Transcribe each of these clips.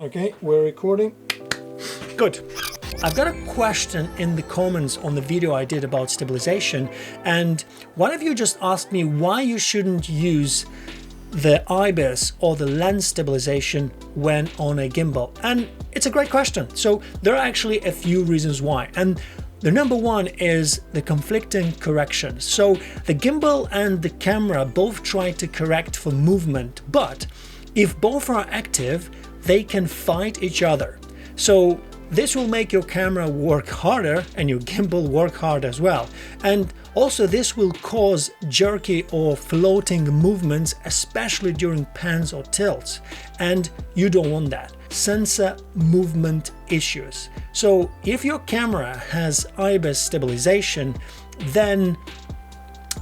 Okay, we're recording. Good. I've got a question in the comments on the video I did about stabilization, and one of you just asked me why you shouldn't use the IBIS or the lens stabilization when on a gimbal. And it's a great question. So there are actually a few reasons why. And the number one is the conflicting corrections. So the gimbal and the camera both try to correct for movement, but if both are active, they can fight each other. So this will make your camera work harder and your gimbal work hard as well. And also this will cause jerky or floating movements, especially during pans or tilts. And you don't want that. Sensor movement issues. So if your camera has IBIS stabilization, then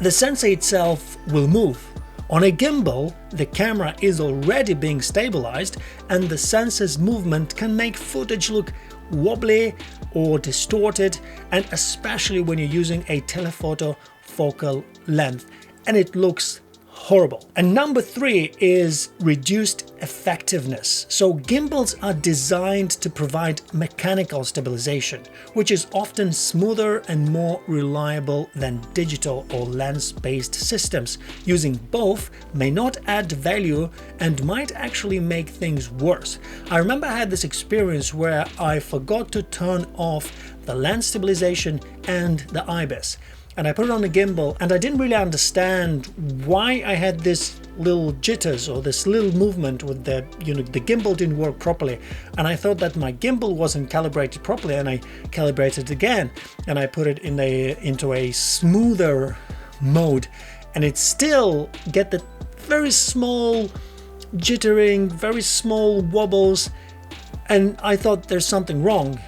the sensor itself will move. On a gimbal, the camera is already being stabilized and the sensor's movement can make footage look wobbly or distorted, and especially when you're using a telephoto focal length, and it looks horrible. And number three is reduced effectiveness. So gimbals are designed to provide mechanical stabilization, which is often smoother and more reliable than digital or lens-based systems. Using both may not add value and might actually make things worse. I remember I had this experience where I forgot to turn off the lens stabilization and the IBIS. And I put it on the gimbal and I didn't really understand why I had this little jitters or this little movement with the gimbal didn't work properly. And I thought that my gimbal wasn't calibrated properly, and I calibrated it again and I put it into a smoother mode, and it still get the very small jittering, very small wobbles, and I thought there's something wrong.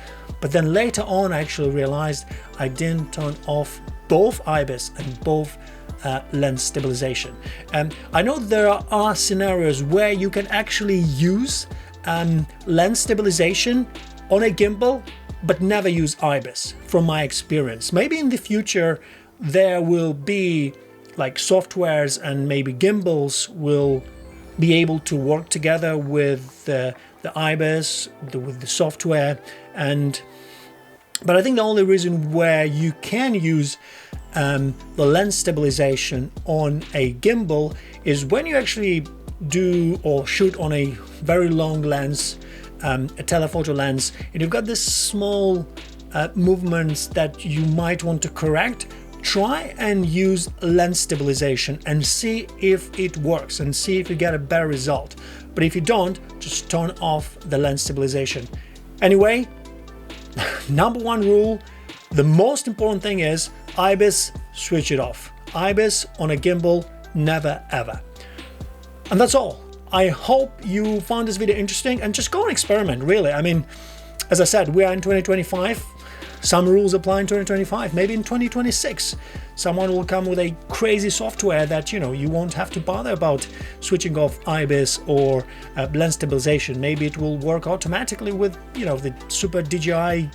But then later on I actually realized I didn't turn off both IBIS and both lens stabilization. I know there are scenarios where you can actually use lens stabilization on a gimbal but never use IBIS, from my experience. Maybe in the future there will be like softwares and maybe gimbals will be able to work together with the IBIS, with the software, but I think the only reason where you can use the lens stabilization on a gimbal is when you actually do or shoot on a very long lens, a telephoto lens, and you've got this small movements that you might want to correct. Try and use lens stabilization and see if it works and see if you get a better result. But if you don't, just turn off the lens stabilization. Anyway, number one rule, the most important thing is IBIS, switch it off. IBIS on a gimbal, never ever. And that's all. I hope you found this video interesting, and just go and experiment, really. I mean, as I said, we are in 2025. Some rules apply in 2025, maybe in 2026. Someone will come with a crazy software that, you won't have to bother about switching off IBIS or lens stabilization. Maybe it will work automatically with, the Super DJI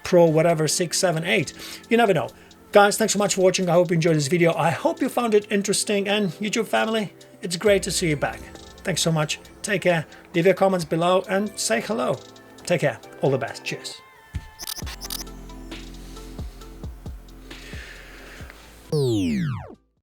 Pro, whatever, 6, 7, 8. You never know. Guys, thanks so much for watching. I hope you enjoyed this video. I hope you found it interesting, and YouTube family, it's great to see you back. Thanks so much. Take care. Leave your comments below and say hello. Take care. All the best. Cheers.